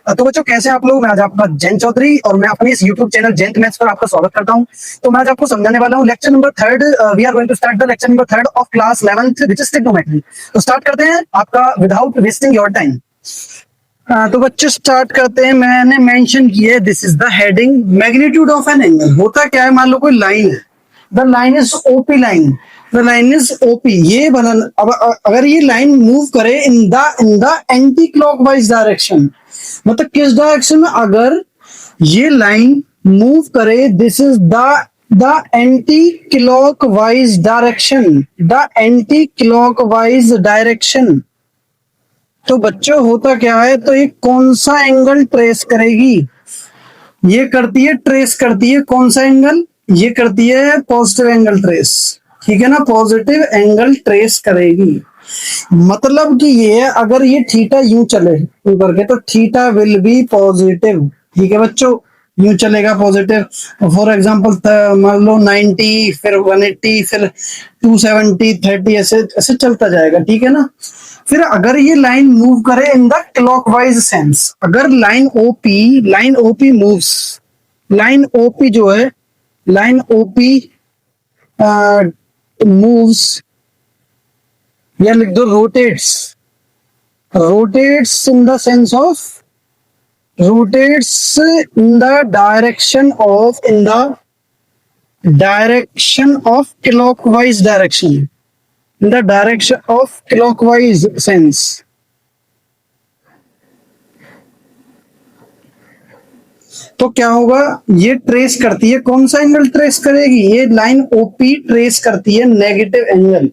तो बच्चों कैसे आप लोग, मैं आज आपका जैन चौधरी और मैं अपने इस यूट्यूब चैनल जैन मैथ्स पर आपका स्वागत करता हूं। तो मैं आज आपको समझाने वाला हूं lecture number 3। We are going to start the lecture number 3 of class 11th which is trigonometry. तो स्टार्ट करते हैं आपका विदाउट वेस्टिंग योर टाइम। तो बच्चों स्टार्ट करते हैं। मैंने मेंशन किया है this is the heading magnitude of an angle. होता क्या है, मान लो कोई लाइन है, the line is OP line, the line is OP. ये बना, अब अगर ये लाइन मूव करे in the anti clockwise direction, मतलब किस डायरेक्शन में अगर ये लाइन मूव करे, this is the anti clockwise direction, the anti clockwise direction. तो बच्चों होता क्या है, तो ये कौन सा एंगल ट्रेस करेगी? ये करती है, ट्रेस करती है कौन सा एंगल? ये करती है पॉजिटिव एंगल ट्रेस, ठीक है ना, पॉजिटिव एंगल ट्रेस करेगी। मतलब कि ये अगर ये थीटा यूं चले ऊपर के, तो थीटा विल बी पॉजिटिव, ठीक है बच्चों, यूं चलेगा पॉजिटिव। फॉर एग्जांपल मान लो 90, फिर 180, फिर 270, 30, ऐसे ऐसे चलता जाएगा, ठीक है ना। फिर अगर ये लाइन मूव करे इन द क्लॉकवाइज सेंस, अगर line OP moves, line OP जो है, लाइन ओपी मूव्स, या लिख दो rotates, rotates in the sense of, rotates in the direction of clockwise direction, in the direction of clockwise sense। तो क्या होगा, ये ट्रेस करती है कौन सा एंगल ट्रेस करेगी? ये लाइन ओपी ट्रेस करती है नेगेटिव एंगल।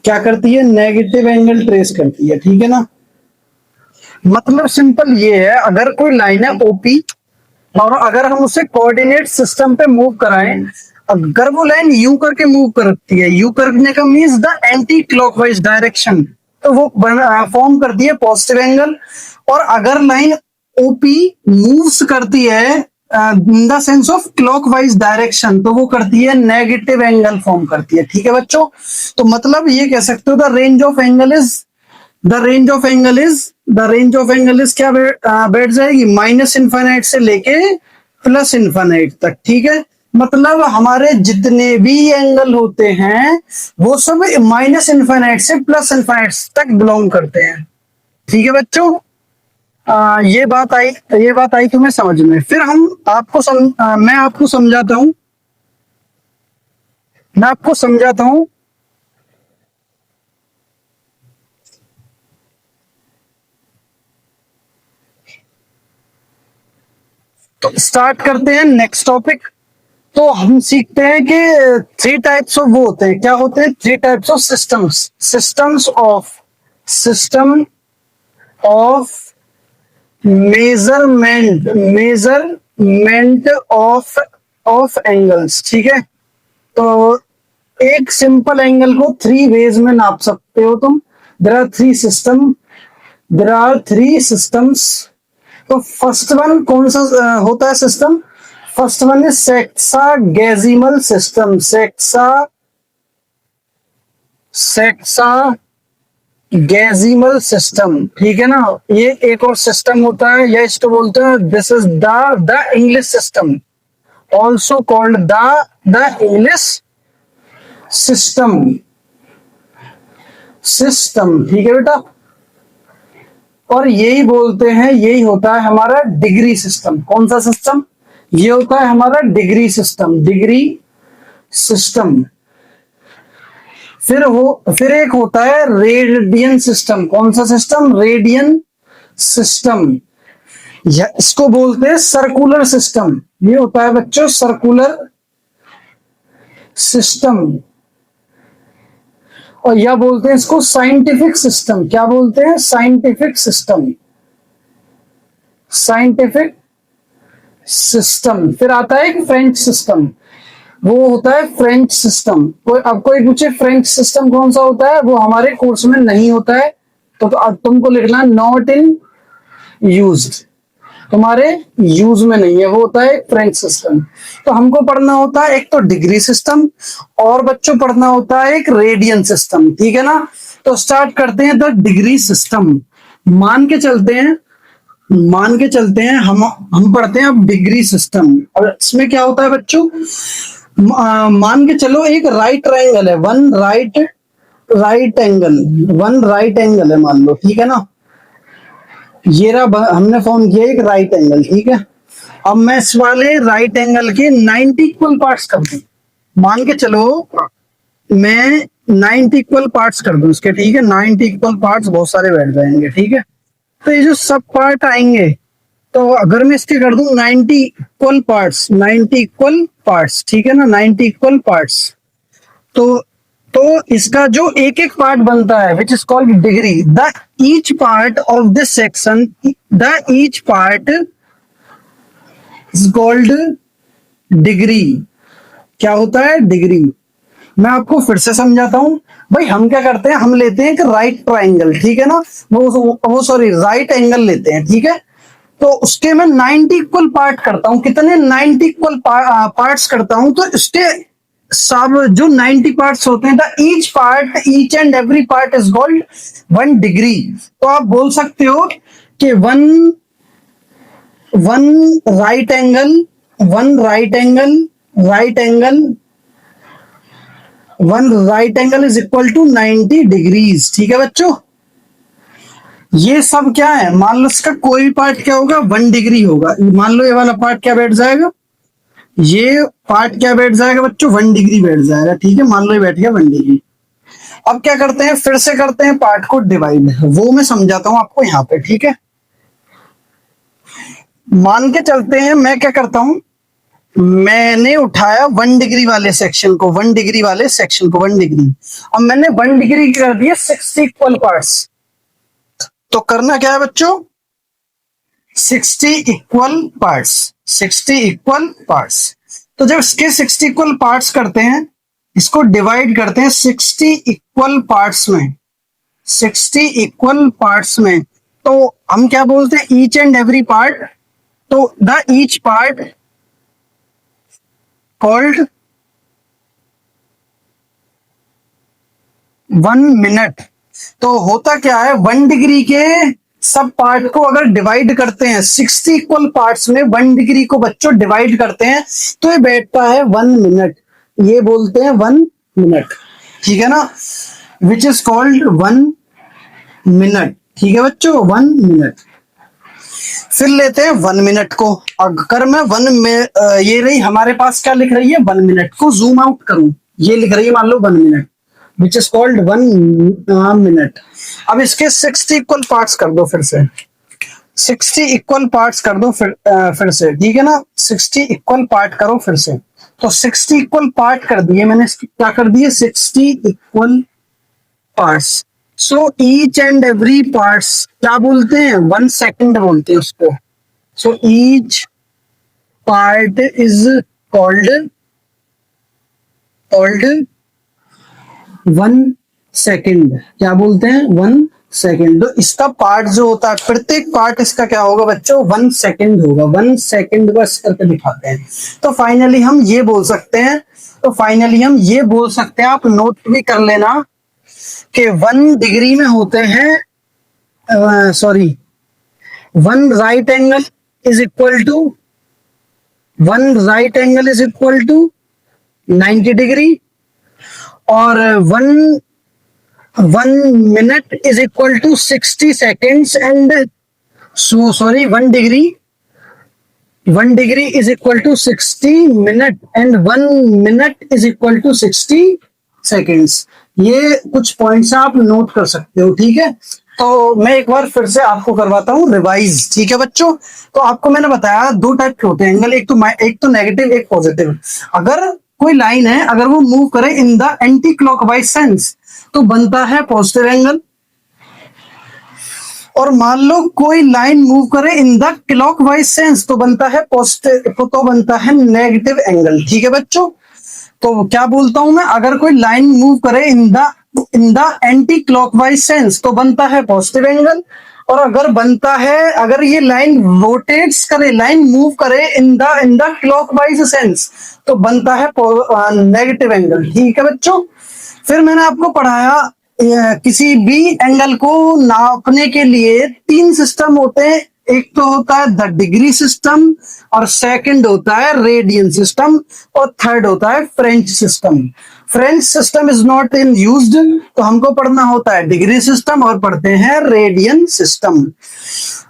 क्या करती है? नेगेटिव एंगल ट्रेस करती है, ठीक है ना। मतलब सिंपल ये है, अगर कोई लाइन है ओपी और अगर हम उसे कोऑर्डिनेट सिस्टम पे मूव कराएं, अगर वो लाइन यू करके मूव करती है, यू करने का means the anti clockwise direction, तो वो फॉर्म करती है पॉजिटिव एंगल। और अगर लाइन ओपी मूव्स करती है in the sense of clockwise direction, तो वो करती है नेगेटिव एंगल फॉर्म करती है, ठीक है बच्चों। तो मतलब ये कह सकते हो the range of angle is क्या बैठ जाएगी? माइनस इनफाइनाइट से लेके प्लस इनफाइनाइट तक, ठीक है। मतलब हमारे जितने भी एंगल होते हैं वो सब माइनस इनफाइनाइट से प्लस इनफाइनाइट तक बिलोंग करते हैं, ठीक है बच्चों। ये बात आई तुम्हें समझ में। फिर हम मैं आपको समझाता हूं। तो स्टार्ट करते हैं नेक्स्ट टॉपिक। तो हम सीखते हैं कि 3 टाइप्स ऑफ वो होते हैं। क्या होते हैं? 3 types of system of measurement of angles, ठीक है। तो एक सिंपल एंगल को 3 वेज में नाप सकते हो तुम। There are 3 systems. तो फर्स्ट वन कौन सा होता है system? First one is sexagesimal system. Sexagesimal system, ठीक है ना। ये एक और सिस्टम होता है, या इसको बोलते हैं this is the English system, also called the English system, ठीक है बेटा। और यही बोलते हैं, यही होता है हमारा डिग्री सिस्टम। कौन सा सिस्टम? ये होता है हमारा डिग्री सिस्टम। फिर एक होता है रेडियन सिस्टम। कौन सा सिस्टम? Radian system. इसको बोलते हैं सर्कुलर सिस्टम। ये होता है बच्चों सर्कुलर सिस्टम। और या बोलते हैं इसको साइंटिफिक सिस्टम। क्या बोलते हैं? Scientific system. फिर आता है एक फ्रेंच सिस्टम, वो होता है फ्रेंच सिस्टम। अब कोई पूछे फ्रेंच सिस्टम कौन सा होता है, वो हमारे कोर्स में नहीं होता है, तो अब तुमको लिखना नॉट इन यूज्ड, तुम्हारे यूज में नहीं है, वो होता है फ्रेंच सिस्टम। तो हमको पढ़ना होता है एक तो डिग्री सिस्टम, और बच्चों पढ़ना होता है एक रेडियन सिस्टम, ठीक है ना। तो स्टार्ट करते हैं द डिग्री सिस्टम। मान के चलते हैं मान के चलते हैं हम पढ़ते हैं अब डिग्री सिस्टम। और इसमें क्या होता है बच्चों, मान के चलो एक राइट ट्रायंगल है, वन राइट एंगल है मान लो, ठीक है ना। ये रहा, हमने फॉर्म किया एक राइट एंगल, ठीक है। अब मैं इस वाले राइट एंगल के 90 इक्वल पार्ट्स कर दूं, मान के चलो मैं 90 इक्वल पार्ट्स कर दूं इसके, ठीक है। 90 इक्वल पार्ट्स बहुत सारे बैठ जाएंगे, ठीक है। तो ये जो सब पार्ट आएंगे, तो अगर मैं इसके कर दूं 90 इक्वल पार्ट्स, 90 इक्वल पार्ट्स, ठीक है ना, 90 इक्वल पार्ट्स, तो इसका जो एक एक पार्ट बनता है which is called degree, the each part of this section, the each part is called degree. क्या होता है? डिग्री। मैं आपको फिर से समझाता हूं भाई। हम क्या करते हैं, हम लेते हैं एक राइट ट्राइंगल, ठीक है ना, वो सॉरी राइट एंगल लेते हैं, ठीक है। तो उसके मैं 90 इक्वल पार्ट करता हूं। कितने? 90 इक्वल पार्ट्स करता हूं। तो इसके सब जो 90 पार्ट्स होते हैं, the each part, each and every part is called 1 degree. तो आप बोल सकते हो कि right angle, one right angle is equal to 90 degrees, ठीक है बच्चों। ये सब क्या है, मान लो इसका कोई भी पार्ट क्या होगा, 1 डिग्री होगा। मान लो ये वाला पार्ट क्या बैठ जाएगा, ये पार्ट क्या बैठ जाएगा बच्चों, 1 डिग्री बैठ जाएगा, ठीक है। मान लो ये बैठ गया 1 डिग्री। अब क्या करते हैं, फिर से करते हैं पार्ट को डिवाइड, वो मैं समझाता हूं आपको यहाँ पे, ठीक है। मान के चलते हैं, मैं क्या करता हूं, मैंने उठाया 1 डिग्री वाले सेक्शन को, 1 डिग्री वाले सेक्शन को, 1 डिग्री। अब मैंने 1 डिग्री कर दिया 60 इक्वल पार्ट्स। तो करना क्या है बच्चों, 60 इक्वल पार्ट्स, 60 इक्वल पार्ट्स। तो जब इसके 60 इक्वल पार्ट्स करते हैं, इसको डिवाइड करते हैं 60 इक्वल पार्ट्स में, 60 इक्वल पार्ट्स में, तो हम क्या बोलते हैं, ईच एंड एवरी पार्ट। तो the each part called 1 minute. तो होता क्या है, 1 डिग्री के सब पार्ट को अगर डिवाइड करते हैं 60 इक्वल पार्ट्स में, 1 डिग्री को बच्चों डिवाइड करते हैं, तो ये बैठता है 1 मिनट। ये बोलते हैं 1 मिनट, ठीक है ना, विच इज कॉल्ड 1 मिनट, ठीक है बच्चों, 1 मिनट। फिर लेते हैं 1 मिनट को। अगर मैं 1 में ये रही हमारे पास क्या लिख रही है, 1 मिनट को जूम आउट करूं, ये लिख रही है मान लो 1 minute, which is called 1 minute. अब इसके 60 इक्वल पार्ट्स कर दो, फिर से 60 इक्वल पार्ट्स कर दो, फिर से, ठीक है ना, 60 इक्वल पार्ट करो फिर से। तो 60 इक्वल पार्ट कर दिए मैंने, क्या कर दिए, 60 equal parts. So each and every parts क्या बोलते हैं, 1 सेकेंड बोलते हैं उसको। So each part is called 1 second. क्या बोलते हैं, 1 सेकेंड। तो इसका पार्ट जो होता है, प्रत्येक पार्ट इसका क्या होगा बच्चों, 1 सेकेंड होगा। 1 सेकेंड को इस करके दिखाते हैं। तो फाइनली हम ये बोल सकते हैं, आप नोट भी कर लेना कि 1 डिग्री में होते हैं, 1 right angle is equal to 90 degree, और 1 minute is equal to 60 seconds, and 1 degree is equal to 60 minute, and 1 minute is equal to 60 seconds. ये कुछ पॉइंट्स आप नोट कर सकते हो, ठीक है। तो मैं एक बार फिर से आपको करवाता हूँ रिवाइज, ठीक है बच्चों। तो आपको मैंने बताया 2 टाइप के होते हैं एंगल, एक तो नेगेटिव, एक पॉजिटिव। अगर कोई लाइन है, अगर वो मूव करे in the anti clockwise sense, तो बनता है पॉजिटिव एंगल। और मान लो कोई लाइन मूव करे इन द क्लॉकवाइज सेंस, तो बनता है नेगेटिव एंगल, ठीक है बच्चों। तो क्या बोलता हूं मैं, अगर कोई लाइन मूव करे in the anti clockwise sense, तो बनता है पॉजिटिव एंगल। और अगर ये लाइन रोटेट्स करे, लाइन मूव करे इन द क्लॉकवाइज सेंस, तो बनता है नेगेटिव एंगल, ठीक है बच्चों। फिर मैंने आपको पढ़ाया किसी भी एंगल को नापने के लिए 3 सिस्टम होते हैं, एक तो होता है द डिग्री सिस्टम, और सेकंड होता है रेडियन सिस्टम, और थर्ड होता है French system. French system is not in used, तो हमको पढ़ना होता है डिग्री सिस्टम और पढ़ते हैं रेडियन सिस्टम।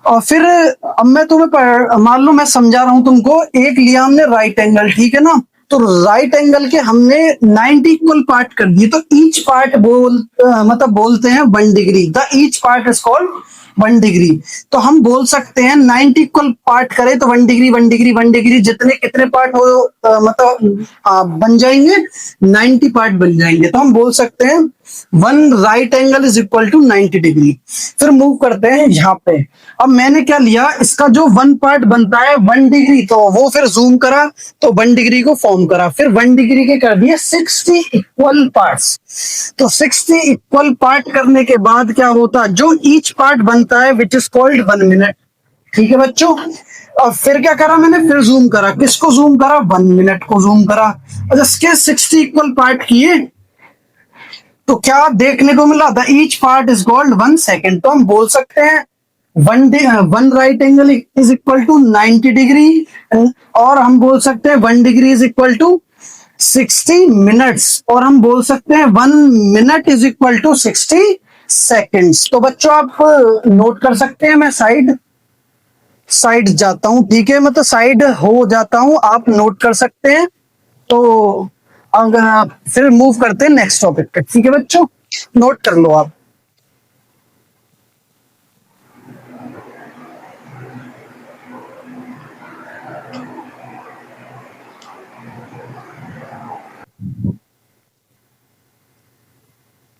और फिर अब मैं तुम्हें मान लो मैं समझा रहा हूं तुमको, एक लिया हमने राइट एंगल, ठीक है ना, तो राइट एंगल के हमने 90 इक्वल पार्ट कर दिए, तो ईच पार्ट मतलब बोलते हैं 1 degree, the each part is called 1 degree. तो हम बोल सकते हैं 90 इक्वल पार्ट करें तो 1 डिग्री 1 डिग्री 1 डिग्री, जितने कितने पार्ट हो मतलब बन जाएंगे, 90 पार्ट बन जाएंगे। तो हम बोल सकते हैं 1 right angle is equal to 90 degree. फिर मूव करते हैं यहाँ पे। अब मैंने क्या लिया, इसका जो 1 पार्ट बनता है 1 डिग्री, तो वो फिर जूम करा तो 1 डिग्री को फॉर्म करा, फिर 1 डिग्री के कर दिए 60 इक्वल पार्ट्स। तो 60 इक्वल पार्ट करने के बाद क्या होता, जो ईच पार्ट बनता है विच इज कॉल्ड 1 मिनट। ठीक है बच्चों। और फिर क्या करा मैंने, फिर जूम करा, किसको जूम करा, 1 मिनट को जूम करा, और इसके 60 इक्वल पार्ट किए तो क्या देखने को मिला, the each part is called 1 second. तो हम बोल सकते हैं 1 right angle is equal to 90 degree, और हम बोल सकते हैं 1 degree is equal to 60 minutes, और हम बोल सकते हैं 1 minute is equal to 60 seconds. तो बच्चों आप नोट कर सकते हैं, मैं साइड जाता हूं, ठीक है, मतलब साइड हो जाता हूं, आप नोट कर सकते हैं। तो अगर फिर मूव करते हैं नेक्स्ट टॉपिक पे, ठीक है बच्चों, नोट कर लो आप।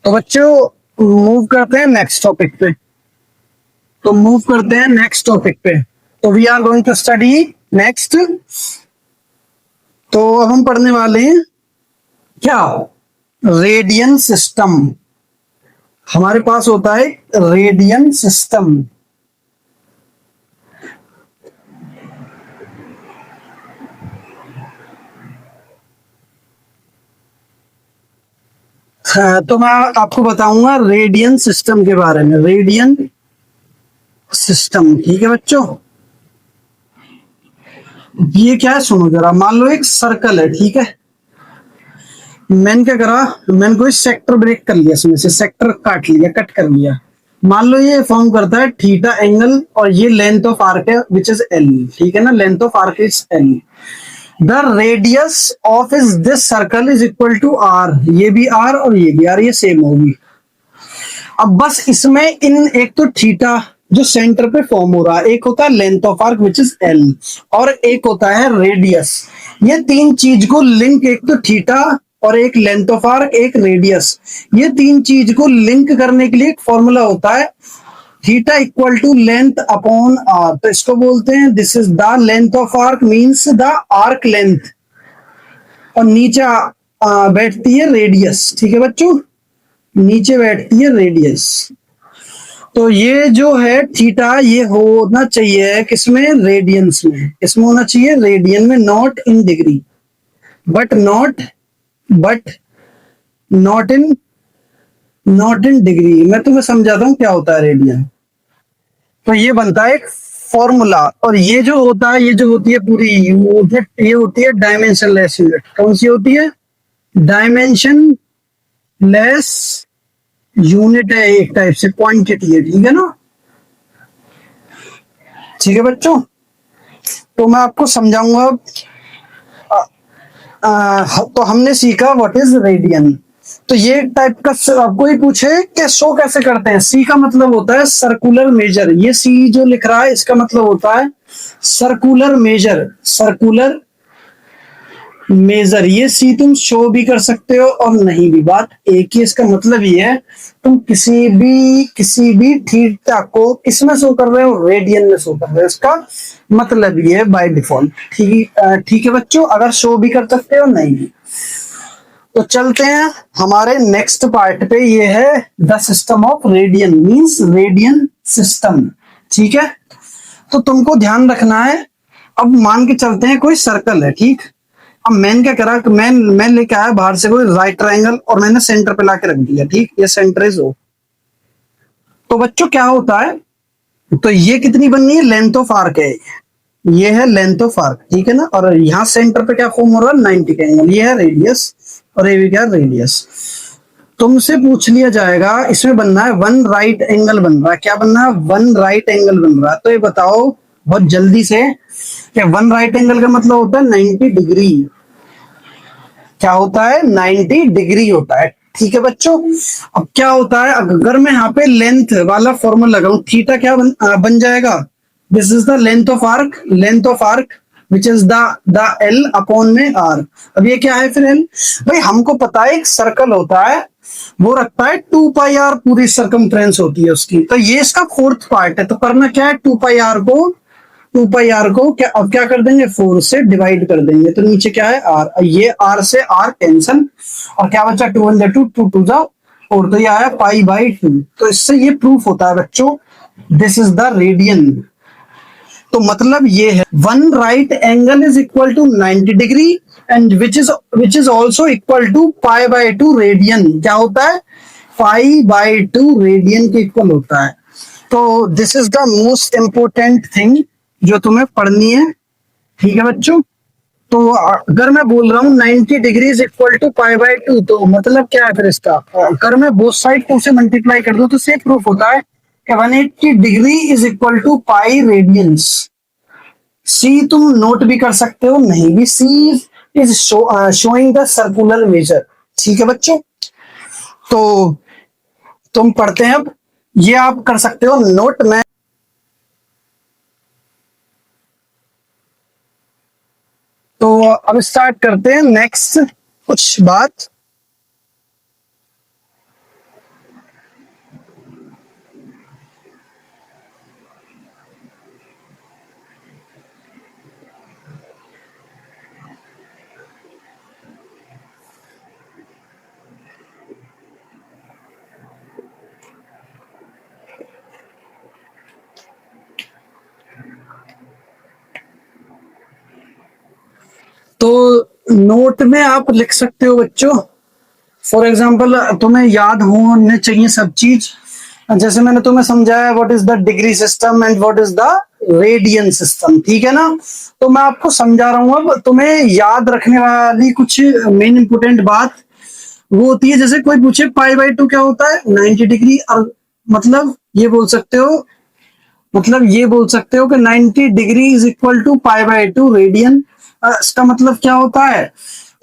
तो बच्चों मूव करते हैं नेक्स्ट टॉपिक पे, तो we are going to study next. तो अब हम पढ़ने वाले हैं क्या, रेडियन सिस्टम। हमारे पास होता है रेडियन सिस्टम। तो मैं आपको बताऊंगा रेडियन सिस्टम के बारे में, रेडियन सिस्टम, ठीक है बच्चों। ये क्या है सुनो जरा, मान लो एक सर्कल है, ठीक है, मैंने क्या करा, मैंने कोई सेक्टर ब्रेक कर लिया, इसमें से सेक्टर काट लिया, कट कर लिया। मान लो ये फॉर्म करता है थीटा एंगल, और ये लेंथ ऑफ आर्क है विच इज एल, ठीक है ना, length of arc is L. The radius of is this circle is equal to R, ये भी आर और ये भी आर, ये सेम होगी। अब बस इसमें इन एक तो थीटा जो सेंटर पे फॉर्म हो रहा है, एक होता है length of arc which is L, और एक होता है रेडियस। ये तीन चीज को लिंक, एक तो थीटा और एक लेंथ ऑफ आर्क, एक रेडियस, ये तीन चीज को लिंक करने के लिए एक फॉर्मूला होता है, theta equal to length upon R. तो इसको बोलते हैं this is the length of arc, means the arc length, और नीचे बैठती है रेडियस, ठीक है बच्चों, नीचे बैठती है रेडियस। तो ये जो है थीटा, ये होना चाहिए किसमें, रेडियंस में, इसमें होना चाहिए रेडियन में, not in degree, but not in degree. मैं तुम्हें समझाता हूं क्या होता है रेडियन। तो ये बनता है एक फॉर्मूला, और ये जो होता है, ये जो होती है पूरी यूनिट, ये होती है डायमेंशनलेस यूनिट। कौन सी होती है, डायमेंशनलेस यूनिट है, एक टाइप से क्वांटिटी है, ठीक है ना, ठीक है बच्चों। तो मैं आपको समझाऊंगा। तो हमने सीखा व्हाट इज रेडियन। तो ये टाइप का कोई पूछे कि शो कैसे करते हैं, सी का मतलब होता है सर्कुलर मेजर, ये सी जो लिख रहा है इसका मतलब होता है सर्कुलर मेजर, ये सी तुम शो भी कर सकते हो और नहीं भी, बात एक ही। इसका मतलब ये है तुम किसी भी थीटा को किसमें शो कर रहे हो, रेडियन में शो कर रहे हो, इसका मतलब ये है बाय डिफॉल्ट, ठीक है बच्चों, अगर शो भी कर सकते हो नहीं भी। तो चलते हैं हमारे नेक्स्ट पार्ट पे, ये है the system of radian, means radian system, ठीक है। तो तुमको ध्यान रखना है, अब मान के चलते हैं कोई सर्कल है, ठीक। अब मैंने क्या करा, मैं लेके आया बाहर से कोई राइट ट्रायंगल, और मैंने सेंटर पे लाके रख दिया, ठीक, ये सेंटर इज ओ। तो बच्चों क्या होता है, तो ये कितनी बननी है, लेंथ ऑफ आर्क है, ये है लेंथ ऑफ आर्क, ठीक है ना। और यहाँ सेंटर पे क्या फॉर्म हो रहा है, 90 का एंगल, ये है रेडियस और ये भी क्या रेडियस। तुमसे पूछ लिया जाएगा इसमें बनना है वन राइट एंगल बन रहा है, क्या बनना है, वन राइट एंगल बन रहा है। तो ये बताओ बहुत जल्दी से कि वन राइट एंगल का मतलब होता है 90 डिग्री, क्या होता है 90 डिग्री होता है, ठीक है बच्चों। अब क्या होता है, अगर मैं यहाँ पे लेंथ वाला फॉर्मूला लगाऊं, थीटा क्या बन जाएगा, this is the length of arc, length of arc which is the L upon में आर। अब ये क्या है फिर एल, भाई हमको पता है एक सर्कल होता है वो रखता है 2 पाई आर, पूरी सर्कमफ्रेंस होती है उसकी, तो ये इसका फोर्थ पार्ट है। तो करना क्या है, 2 पाई आर को क्या, अब क्या कर देंगे, 4 से डिवाइड कर देंगे, तो नीचे क्या है आर, ये आर से आर कैंसल, और क्या बचा 2 वन 2 2 2 जा, और तो ये आया पाई बाई 2। तो इससे ये प्रूफ होता है बच्चों, दिस इज द रेडियन। तो मतलब ये है one right angle is equal to 90 degree and which is also equal to pi by 2 radian, क्या होता है पाई बाई 2 रेडियन के इक्वल होता है। तो this is the most important thing जो तुम्हें पढ़नी है, ठीक है बच्चों। तो अगर मैं बोल रहा हूँ 90 degree is equal to pi by 2, तो मतलब क्या है फिर इसका, अगर मैं बोथ साइड 2 से मल्टीप्लाई कर दूं तो से प्रूफ होता है कि 180 degree is equal to pi radians. C तुम नोट भी कर सकते हो, नहीं भी, C is showing the circular measure, ठीक है बच्चों। तो तुम पढ़ते हैं, अब ये आप कर सकते हो नोट में। तो अब स्टार्ट करते हैं नेक्स्ट कुछ बात। तो नोट में आप लिख सकते हो बच्चों, फॉर एग्जाम्पल तुम्हें याद होने चाहिए सब चीज, जैसे मैंने तुम्हें समझाया what is the degree system and what is the radian system, ठीक है ना। तो मैं आपको समझा रहा हूं, अब तुम्हें याद रखने वाली कुछ मेन इंपोर्टेंट बात वो होती है, जैसे कोई पूछे पाई बाई 2 क्या होता है, 90 डिग्री, और मतलब ये बोल सकते हो, कि 90 degree is equal to pi by 2 radian. इसका मतलब क्या होता है,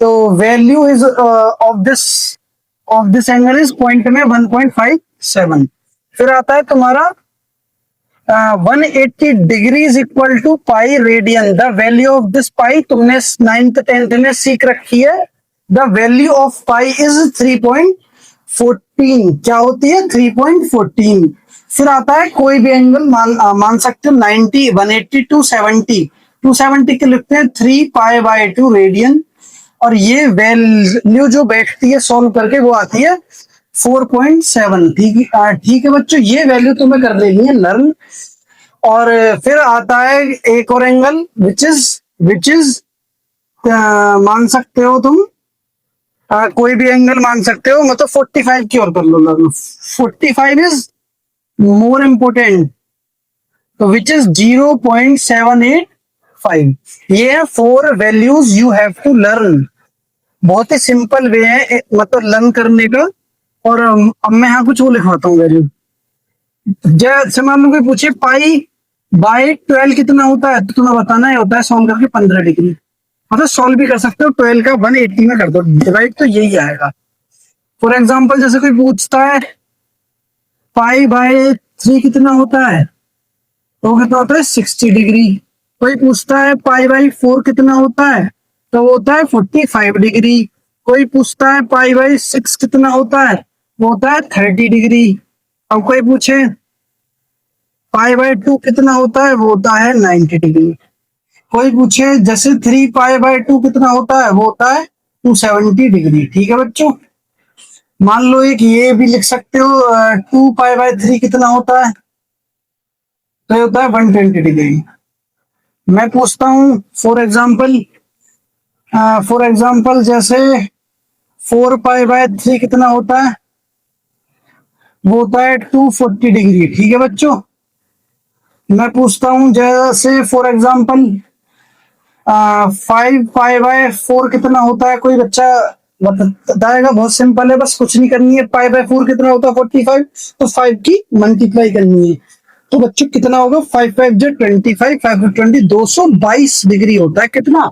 तो value is of this angle is point में 1.57। फिर आता है तुम्हारा 180 degree is equal to pi radian, the value of this pi तुमने 9th 10th में सीख रखी है, the value of pi is 3.14, क्या होती है 3.14। फिर आता है कोई भी एंगल मान सकते हो 90, 180, 270, 270 के लिखते हैं 3 पाई बाई 2 रेडियन, और ये वैल्यू जो बैठती है सॉल्व करके वो आती है 4.7, ठीक है बच्चों, ये वैल्यू तुम्हें कर लेनी है लर्न। और फिर आता है एक और एंगल विच इज मान सकते हो तुम, कोई भी एंगल मान सकते हो, मतलब 45 की और कर लो लर्न, 45 इज मोर इम्पोर्टेंट, तो विच इज 0.785। ये है 4 values you have to learn, बहुत ही सिंपल वे है मतलब लर्न करने का। और अब मैं यहाँ कुछ वो लिखवाता हूँ वैल्यू, जैसे मान लो कोई पूछे पाई बाई 12 कितना होता है, तो तुम्हें बताना है होता है सॉल्व करके 15 डिग्री, मतलब सॉल्व भी कर सकते हो, 12 का 180 में कर दो डिवाइड, तो यही आएगा। फॉर एग्जाम्पल जैसे कोई पूछता है पाई बाई 3 कितना होता है, तो कितना होता है 60 डिग्री। कोई पूछता है पाई बाई 4 कितना होता है, तो वो होता है 45 डिग्री। कोई पूछता है पाई बाई 6 कितना होता है, वो होता है 30 डिग्री। अब कोई पूछे पाई बाई 2 कितना होता है, वो होता है 90 डिग्री। कोई पूछे जैसे 3 पाई बाई 2 कितना होता है, वो होता है 270 डिग्री, ठीक है बच्चों। मान लो एक ये भी लिख सकते हो 2 पाई बाई 3 कितना होता है, तो ये होता है 120 डिग्री। मैं पूछता हूं फॉर एग्जाम्पल जैसे 4 पाई बाय 3 कितना होता है, वो होता है 240 डिग्री, ठीक है बच्चों। मैं पूछता हूं जैसे फॉर एग्जांपल 5 पाई बाय 4 कितना होता है, कोई बच्चा बताएगा? बहुत सिंपल है, बस कुछ नहीं करनी है। पाई बाय 4 कितना होता है? 45। तो 5 की मल्टीप्लाई करनी है। तो बच्चों कितना होगा? 5 5 जो 25, 5 222 डिग्री होता है। कितना?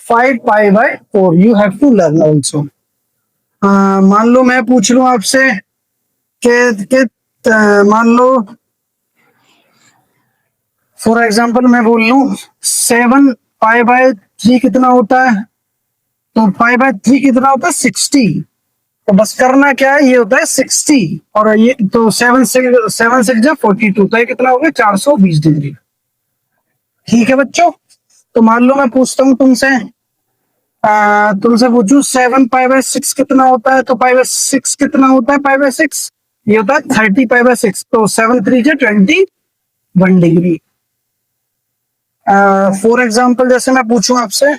5 pi by 4। You have to learn also. मान लो मैं पूछ लूं आपसे कि मान लो फॉर एग्जाम्पल मैं बोल लूं 7 पाई बाय 3 कितना होता है? तो पाई बाय 3 कितना होता है? 60। तो बस करना क्या है, ये होता है 60। और ये तो 7 6 जा 42, तो ये कितना हो गया? 420 डिग्री। ठीक है बच्चों। तो मान लो मैं पूछता हूँ तुमसे, तुमसे पूछू 7 पाई बाय 6 कितना होता है? तो पाई बाय 6 कितना होता है? पाई बाय 6 ये होता है 30 पाई बाय 6। तो 7 3 जा 21 डिग्री। फॉर एग्जाम्पल जैसे मैं पूछूं आपसे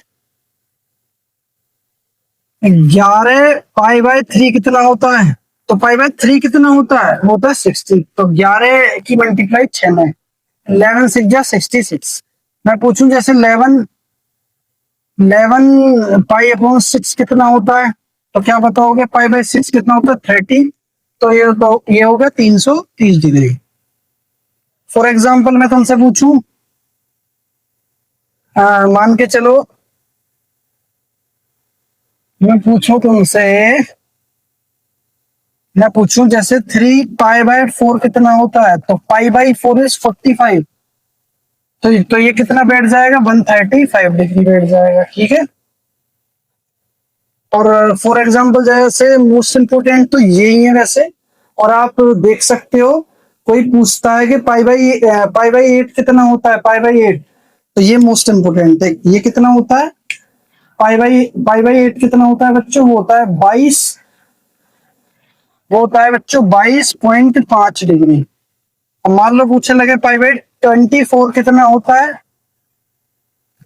11 पाई बाय 3 कितना होता है? तो पाई बाय 3 कितना होता है? होता है 60। तो 11 की मल्टीप्लाई 6 में, 11 6 जा 66। मैं पूछूं जैसे 11 पाई अपॉन 6 कितना होता है? तो क्या बताओगे? पाई बाय 6 कितना होता है? 30। तो ये होगा 330 डिग्री। फॉर एग्जाम्पल मैं तुमसे पूछूं, मान के चलो मैं पूछूं तुमसे, मैं पूछूं जैसे 3 पाई बाय 4 कितना होता है? तो पाई बाय 4 इज 45। तो ये कितना बैठ जाएगा? 135 डिग्री बैठ जाएगा। ठीक है। और फॉर एग्जाम्पल जैसे मोस्ट इंपोर्टेंट तो यही है वैसे। और आप देख सकते हो, कोई पूछता है कि पाई बाय 8 कितना होता है? पाई बाय 8, तो ये मोस्ट इंपोर्टेंट है। ये कितना होता है? पाई बाय 8 कितना होता है बच्चों? वो होता है बच्चों 22.5 डिग्री। अब मान लो पूछने लगे पाई बाय 24 कितना होता है?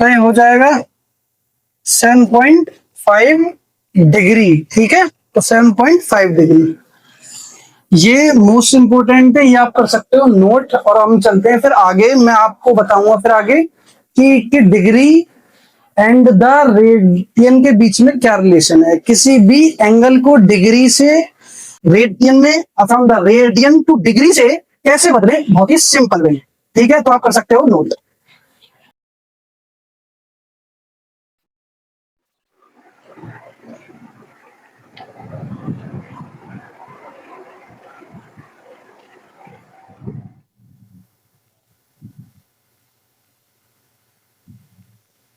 तो ये हो जाएगा 7.5 डिग्री। ठीक है। तो 7.5 डिग्री ये मोस्ट इंपोर्टेंट है, ये आप कर सकते हो नोट। और हम चलते हैं फिर आगे, मैं आपको बताऊंगा फिर आगे कि डिग्री एंड द रेडियन के बीच में क्या रिलेशन है। किसी भी एंगल को डिग्री से रेडियन में, from the radian two degree से कैसे बदले? बहुत ही सिंपल वे। ठीक है। तो आप कर सकते हो नोट।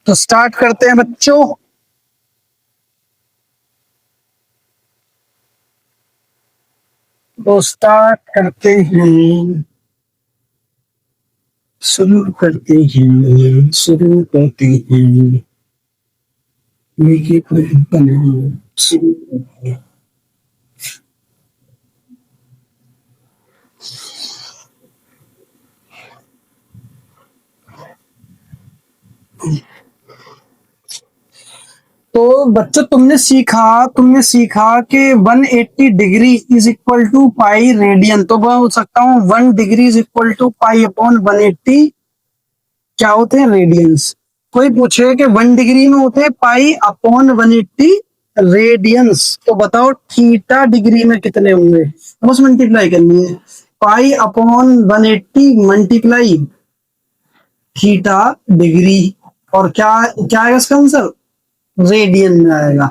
तो स्टार्ट करते हैं बच्चों। तो स्टार्ट करते हैं, शुरू करते हैं। ये शुरू करते हैं। तो बच्चों तुमने सीखा कि 180 degree is equal to pi radian. तो मैं बोल सकता हूँ 1 degree is equal to pi upon 180 क्या होते हैं? रेडियंस। कोई पूछे कि 1 डिग्री में होते हैं पाई अपॉन 180 रेडियंस, तो बताओ थीटा डिग्री में कितने होंगे? बस मल्टीप्लाई करनी है। पाई अपॉन 180 मल्टीप्लाई थीटा डिग्री। और क्या क्या आएगा इसका आंसर? रेडियन में आएगा।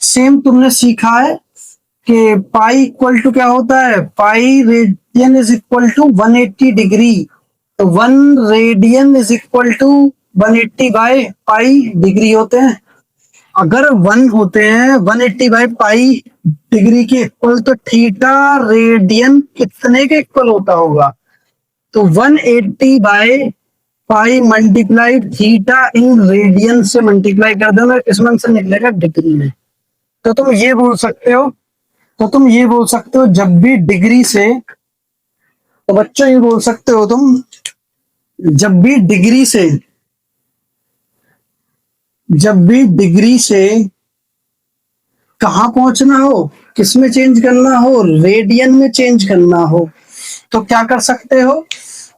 सेम तुमने सीखा है कि पाई इक्वल टू क्या होता है? Pi radian is equal to 180 degree. तो 1 radian is equal to 180 by pi degree होते हैं। अगर 1 होते हैं 180 बाय पाई डिग्री के इक्वल, तो थीटा रेडियन कितने के इक्वल होता होगा? तो 180 by pi multiply theta in radian से मल्टीप्लाई कर देना, इसमें आंसर निकलेगा डिग्री में। तो तुम ये बोल सकते हो, जब भी डिग्री से, तो बच्चों ये बोल सकते हो तुम, जब भी डिग्री से कहाँ पहुंचना हो, किस में चेंज करना हो? रेडियन में चेंज करना हो, तो क्या कर सकते हो?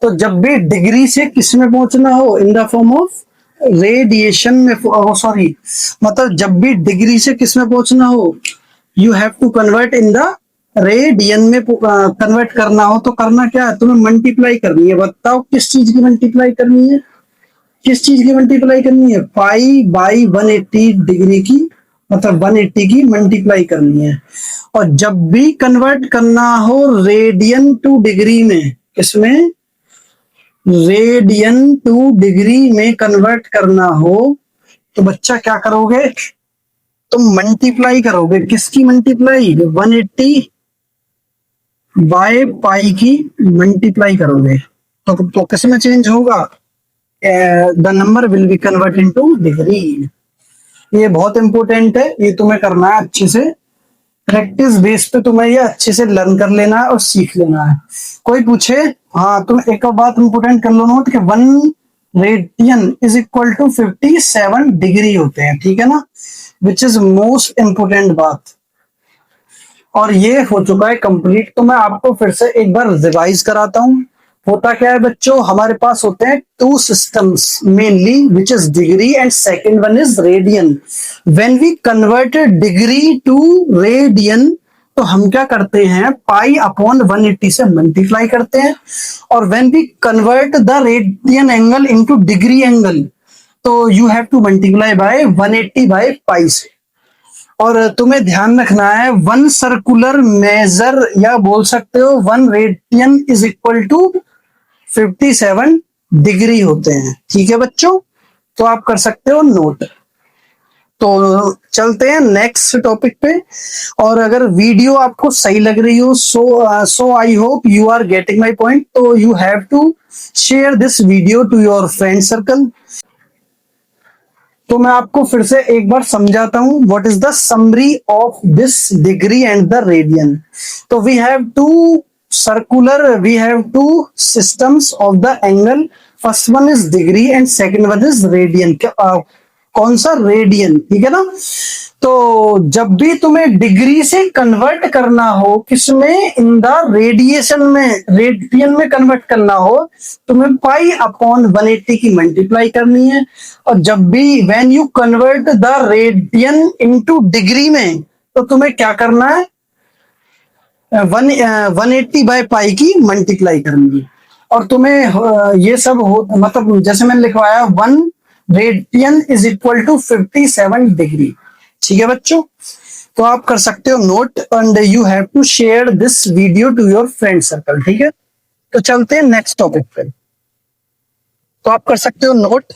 तो जब भी डिग्री से किस में पहुंचना हो, in the form of radiation में, सॉरी, मतलब जब भी डिग्री से किस में पहुंचना हो, you have to convert in the radian में कन्वर्ट करना हो, तो करना क्या है, तुम्हें मल्टीप्लाई करनी है। बताओ किस चीज की मल्टीप्लाई करनी है, किस चीज की मल्टीप्लाई करनी है, पाई बाई 180 डिग्री की, मतलब 180 की मल्टीप्लाई करनी है। और जब भी कन्वर्ट करना हो रेडियन टू डिग्री में, किसमें, रेडियन टू डिग्री में कन्वर्ट करना हो, तो बच्चा क्या करोगे, तुम मल्टीप्लाई करोगे, किसकी मल्टीप्लाई, 180 बाय पाई की मल्टीप्लाई करोगे, तो किस में चेंज होगा, the number will be convert into degree. ये बहुत इंपॉर्टेंट है, ये तुम्हें करना है अच्छे से, प्रैक्टिस बेस पे तुम्हें ये अच्छे से लर्न कर लेना है और सीख लेना है। कोई पूछे, हाँ तुम एक और बात इंपोर्टेंट कर लो नोट, कि 1 radian is equal to 57 degree होते हैं, ठीक है ना, विच इज मोस्ट इंपोर्टेंट बात। और ये हो चुका है कंप्लीट, तो मैं आपको फिर से एक बार रिवाइज कराता हूं। होता क्या है बच्चों, हमारे पास होते हैं 2 systems mainly, which is degree and second one is radian. When we converted degree to radian, तो हम क्या करते हैं, पाई अपॉन 180 से मल्टीप्लाई करते हैं। और when we convert the radian angle into degree angle, तो you have to multiply by 180 by pi से। और तुम्हें ध्यान रखना है, 1 सर्कुलर मेजर, या बोल सकते हो 1 radian is equal to 57 degree होते हैं, ठीक है बच्चों, तो आप कर सकते हो नोट। तो चलते हैं नेक्स्ट टॉपिक पे। और अगर वीडियो आपको सही लग रही हो, so I hope you are getting my point, तो you have to share this video to your friend circle. तो मैं आपको फिर से एक बार समझाता हूं, what is the summary of this degree and the radian. तो we have to circular, we have 2 systems of the angle, first one is degree and second one is radian। कौन सा, रेडियन, ठीक है ना। तो जब भी तुम्हें डिग्री से कन्वर्ट करना हो, किसमें, इन द रेडिएशन में, रेडियन में कन्वर्ट करना हो, तुम्हें पाई अपॉन 180 की मल्टीप्लाई करनी है। और जब भी when you convert the radian into degree में, तो तुम्हें क्या करना है, 180 बाय पाई की मल्टीप्लाई करनी है। और तुम्हें ये सब हो, मतलब जैसे मैंने लिखवाया 1 radian is equal to 57 degree, ठीक है बच्चों। तो आप कर सकते हो note, and you have to share this video to your friend circle, ठीक है। तो चलते हैं नेक्स्ट टॉपिक पे। तो आप कर सकते हो नोट।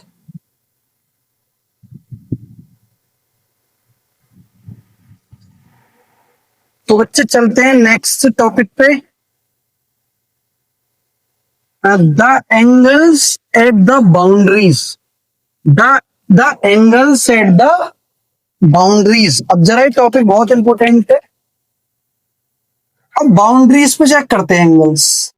तो बच्चे चलते हैं नेक्स्ट टॉपिक पे, the angles at the boundaries, the angles at the boundaries. अब जरा ये टॉपिक बहुत इंपॉर्टेंट है। अब बाउंड्रीज पे चेक करते हैं एंगल्स।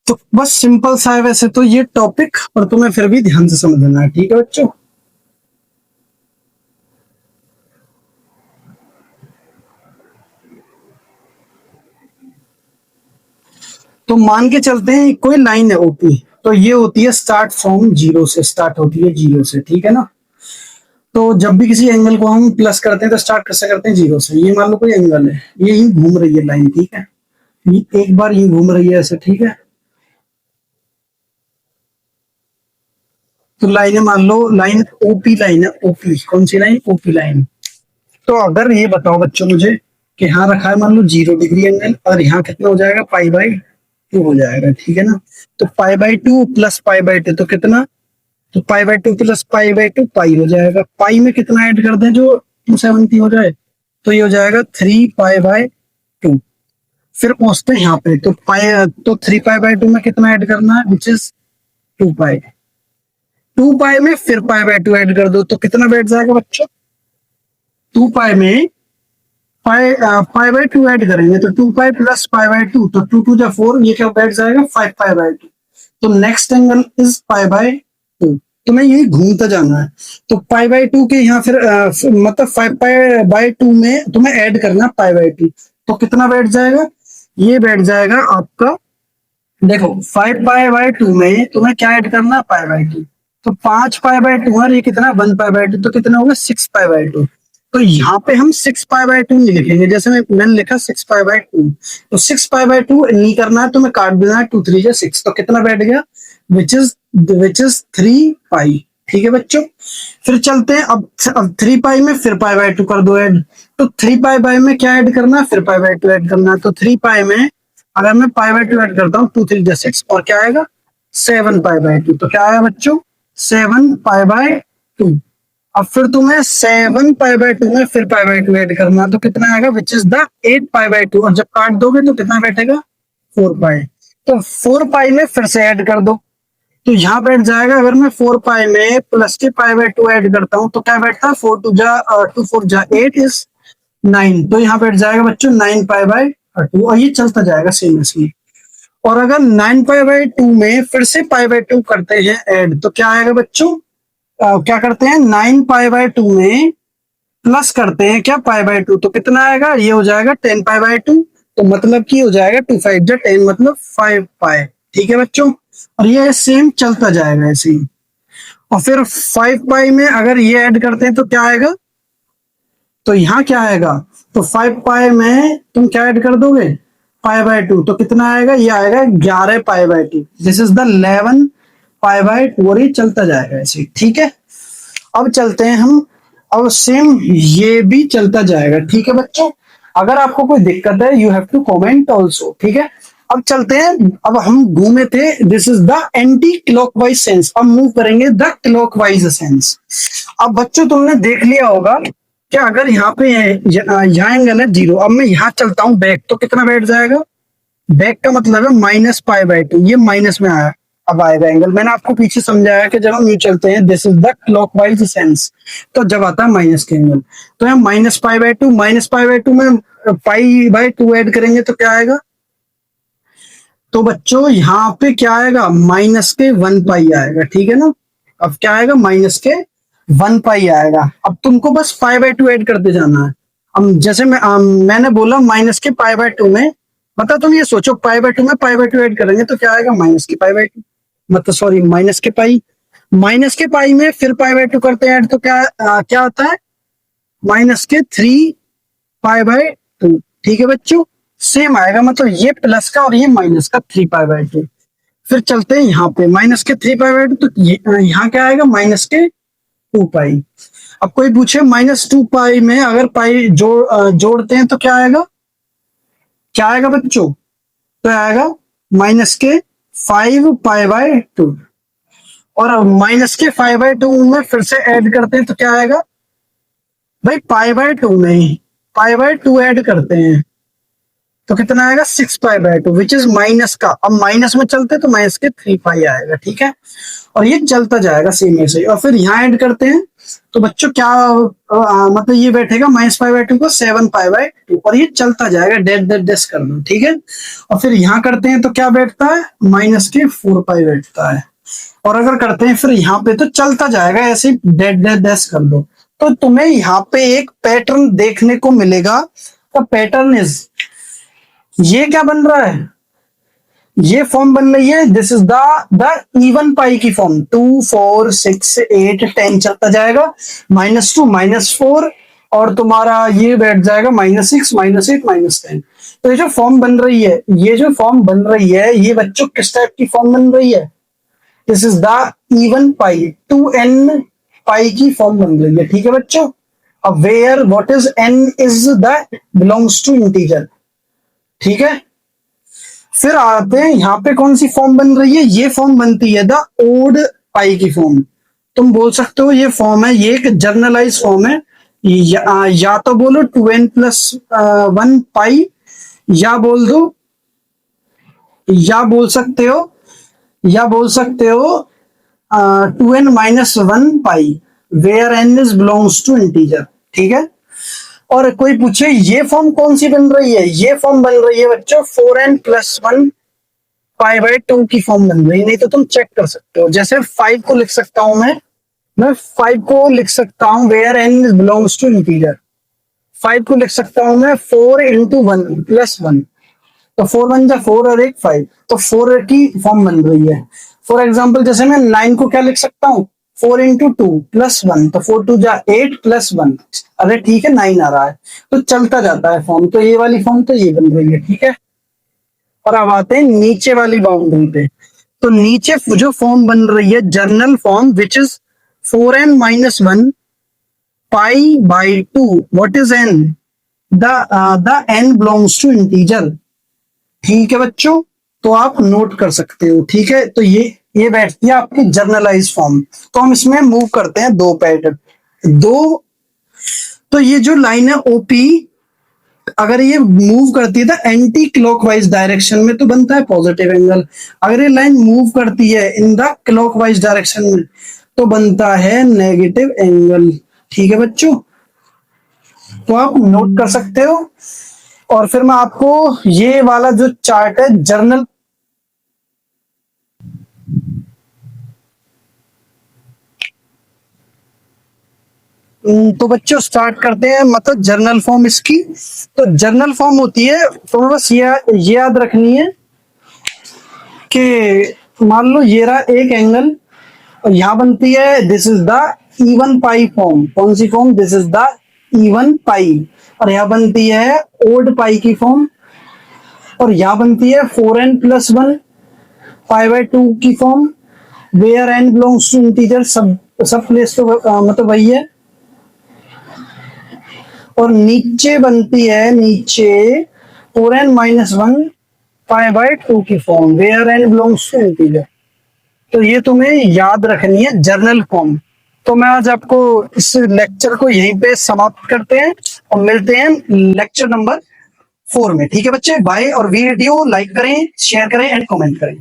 तो बस सिंपल सा है वैसे तो ये टॉपिक, और तुम्हें फिर भी ध्यान से समझना है, ठीक है बच्चों। तो मान के चलते हैं कोई लाइन है ओपी, तो ये होती है स्टार्ट फ्रॉम 0 से, स्टार्ट होती है 0 से, ठीक है ना। तो जब भी किसी एंगल को हम प्लस करते हैं तो स्टार्ट कैसे करते हैं, 0 से। ये मान लो कोई एंगल है, ये ही घूम रही है लाइन, ठीक है, ये एक बार ये घूम रही है ऐसे, ठीक है। तो लाइन है, मान लो लाइन ओपी लाइन है, ओपी कौन सी लाइन, ओपी लाइन। तो अगर ये बताओ बच्चों मुझे कि यहाँ रखा है मान लो 0 डिग्री एंगल, और यहाँ कितना हो जाएगा, पाई बाई 2 हो जाएगा, ठीक है ना। तो पाई बाई 2 प्लस पाई बाई 2 तो कितना, तो पाई बाई 2 प्लस पाई बाई 2 पाई हो जाएगा। पाई में कितना ऐड कर दें जो 270 हो जाए, तो ये हो जाएगा 3 पाई बाई 2। फिर पहुंचते हैं यहाँ पे, तो पाई, तो 3 पाई बाई 2 में कितना ऐड करना है, विच इज 2 पाई। 2 पाई में फिर पाई बाई 2 ऐड कर दो, तो कितना बैठ जाएगा बच्चों, 2 पाई में पाई बाई 2 ऐड करेंगे तो 2 पाई प्लस पाई बाई 2, तो 2 2 4, ये क्या बैठ जाएगा 5 पाई बाई 2। तो next angle is pi by 2। तुम्हें यही घूमता जाना है। तो पाई बाय टू के यहाँ फिर मतलब 5 पाई बाय 2 में तुम्हें ऐड करना पाई बाय 2। तो कितना बैठ जाएगा, ये बैठ जाएगा आपका, देखो 5 पाई बाय 2 में तुम्हें क्या ऐड करना, पाई बाय 2। तो 5 पाई बाय 2 और ये कितना 1 पाई बाय 2, तो कितना होगा 6 पाई बाय 2। तो यहाँ पे हम 6 पाई बाय 2 नहीं लिखेंगे, जैसे मैंने लिखा 6 पाई बाय 2। तो 6 पाई बाय 2 नहीं करना है, तुम्हें काट देना है, 2 3 6। तो कितना बैठ गया, विच इज 3 पाई। ठीक है बच्चों, फिर चलते हैं अब 3 पाई में फिर पाई बाय 2 कर दो ऐड। तो 3 पाई बाय में क्या ऐड करना है, फिर पाई बाय 2 ऐड करना है। तो 3 पाई में अगर मैं पाई बाय 2 ऐड करता हूँ, 2 3 6 और क्या आएगा 7 पाई बाय 2। तो क्या आया बच्चों 7 पाई बाय 2। अब फिर तुम्हें 7 पाई बाय 2 में फिर पाई बाय 2 ऐड करना है, तो कितना आएगा, which is the 8 pi by 2। और जब काट दोगे तो कितना बैठेगा 4 पाई। तो 4 पाई में फिर से ऐड कर दो, तो यहाँ बैठ जाएगा, अगर मैं 4 पाई में प्लस के पाई बाय 2 ऐड करता हूँ तो क्या बैठता है, 4 2 जा 8 इज 9। तो यहाँ बैठ जाएगा बच्चों 9 पाई बाय 2। और ये चलता जाएगा सेम इसमें। और अगर 9 पाई बाय 2 में फिर से पाई बाय 2 करते हैं ऐड, तो क्या आएगा बच्चों, क्या करते हैं 9 पाई बाय 2 में प्लस करते हैं क्या पाई बाय 2, तो कितना आएगा, ये हो जाएगा 10 पाई बाय 2। तो मतलब की हो जाएगा 2 5 जा 10, मतलब 5 पाई। ठीक है बच्चों, और ये सेम चलता जाएगा ऐसे ही। और फिर 5 पाई में अगर ये ऐड करते हैं तो क्या आएगा, तो यहाँ क्या आएगा, तो 5 पाई में तुम क्या ऐड कर दोगे, पाई बाय 2। तो कितना आएगा, ये आएगा 11 pi by 2। This is the 11 pi by 2। और ये चलता जाएगा ऐसे, ठीक है। अब चलते हैं हम, अब सेम ये भी चलता जाएगा। ठीक है बच्चों, अगर आपको कोई दिक्कत है you have to comment also. ठीक है, अब चलते हैं, अब हम घूमे थे, this is the anti clockwise sense, अब मूव करेंगे द क्लॉकवाइज सेंस। अब बच्चों तुमने देख लिया होगा कि अगर यहाँ पे यहाँ एंगल है 0, अब मैं यहाँ चलता हूँ बैक, तो कितना बैठ जाएगा, बैक का मतलब है -पाई बाय 2, ये माइनस में आया, अब आएगा एंगल। मैंने आपको पीछे समझाया कि जब हम यूं चलते हैं this is the clockwise sense, तो जब आता है माइनस के एंगल। तो यहाँ -पाई बाय 2 में पाई बाय 2 ऐड करेंगे तो क्या आएगा, तो बच्चों यहाँ पे क्या आएगा, -1 पाई आएगा। ठीक है ना, अब क्या आएगा, -1 पाई आएगा। अब तुमको बस पाई बाय 2 ऐड करते जाना है। अब जैसे मैंने बोला -पाई बाय 2 में, मतलब तुम ये सोचो पाई बाय 2 में पाई बाय 2 ऐड करेंगे तो क्या आएगा, -पाई बाय 2, मतलब सॉरी -पाई। -पाई में फिर पाई बाय 2 करते हैं ऐड, तो क्या आता है, -3 पाई बाय 2। ठीक है बच्चों, सेम आएगा, मतलब ये प्लस का और ये माइनस का 3 पाई बाय 2। फिर चलते हैं यहाँ पे -3 पाई बाय 2, तो यहाँ क्या आएगा, -2 पाई। अब कोई पूछे -2 पाई में अगर पाई जोड़ते हैं तो क्या आएगा बच्चों, तो आएगा -5 पाई बाय 2। और -5 बाय 2 में फिर से ऐड करते हैं तो क्या आएगा, भाई पाई बाय 2 नहीं, पाई बाय 2 ऐड करते हैं तो कितना आएगा, 6 pi by 2, which is minus का। अब माइनस में चलते तो -3 पाई आएगा। ठीक है, और ये चलता जाएगा सेम ऐसे ही। और फिर यहाँ ऐड करते हैं तो बच्चों क्या मतलब ये बैठेगा -पाई बाय 2 को 7 पाई बाय 2, और ये चलता जाएगा, डेड डेड डेस कर दो। ठीक है, और फिर यहाँ करते हैं तो क्या बैठता है, -4 पाई बैठता है। और अगर करते हैं फिर यहाँ पे तो चलता जाएगा ऐसे, डेड डेड डेस कर दो। तो तुम्हें यहाँ पे एक पैटर्न देखने को मिलेगा। द पैटर्न इज, ये क्या बन रहा है, ये फॉर्म बन रही है, दिस इज द इवन पाई की फॉर्म, 2 4 6 8 10 चलता जाएगा, -2 -4, और तुम्हारा ये बैठ जाएगा -6 -8 -10। तो ये जो फॉर्म बन रही है, ये बच्चों किस टाइप की फॉर्म बन रही है, this is the even pi, 2n pi की फॉर्म बन रही है। ठीक है बच्चों, अब where what is n is the belongs to integer. ठीक है, फिर आते हैं यहाँ पे कौन सी फॉर्म बन रही है, ये फॉर्म बनती है द ओड पाई की फॉर्म। तुम बोल सकते हो ये फॉर्म है, ये एक जर्नलाइज फॉर्म है, या तो बोलो 2n+1 पाई, या बोल सकते हो 2n-1 pi, where n is belongs to integer. ठीक है, और कोई पूछे ये फॉर्म कौन सी बन रही है, ये फॉर्म बन रही है बच्चों 4n+1 π/2 की फॉर्म बन रही, नहीं तो तुम चेक कर सकते हो। जैसे 5 को लिख सकता हूं मैं 5 को लिख सकता हूं where n belongs to integer. 5 को लिख सकता हूं मैं 4 इंटू 1 प्लस 1, तो 4 1 जा 4 और एक 5, तो 4 की फॉर्म बन रही है। फॉर एग्जाम्पल जैसे मैं 9 को क्या लिख सकता हूँ 4 इंटू 2 प्लस 1, तो 4 2 जा 8 प्लस 1, अरे ठीक है 9 आ रहा है, तो चलता जाता है फॉर्म। तो ये वाली फॉर्म तो ये बन रही है, ठीक है। और अब आते हैं नीचे वाली बाउंड्री पे। तो नीचे जो फॉर्म बन रही है general form which is 4n minus 1 π/2, what is n, the n belongs to integer. ठीक है बच्चों, तो आप नोट कर सकते हो, ठीक है। तो ये बैठती है आपकी जर्नलाइज फॉर्म। तो हम इसमें मूव करते हैं दो पैटर्न, दो। तो ये जो लाइन है ओपी, अगर ये मूव करती है तो एंटी क्लॉकवाइज डायरेक्शन में तो बनता है पॉजिटिव एंगल। अगर ये लाइन मूव करती है इन द क्लॉकवाइज डायरेक्शन में तो बनता है नेगेटिव एंगल, ठीक है बच्चों। तो आप नोट कर सकते हो। और फिर मैं आपको ये वाला जो चार्ट है जर्नल, तो बच्चों स्टार्ट करते हैं, मतलब जर्नल फॉर्म इसकी। तो जर्नल फॉर्म होती है, तो बस ये याद रखनी है कि मान लो ये रहा एक एंगल और यहां बनती है this is the even pi form. कौन सी form, this is the even pi. और यहां बनती है ओड पाई की फॉर्म। और यहां बनती है 4n प्लस 1 π/2 की form, where n belongs to integer. सब प्लेस तो मतलब वही है। और नीचे बनती है नीचे 4n माइनस 1 π/2 की form, where n belongs to integer. तो ये तुम्हें याद रखनी है जर्नल फॉर्म। तो मैं आज आपको इस लेक्चर को यहीं पे समाप्त करते हैं और मिलते हैं लेक्चर नंबर 4 में, ठीक है बच्चे। बाय। और वीडियो लाइक करें, शेयर करें एंड कमेंट करें।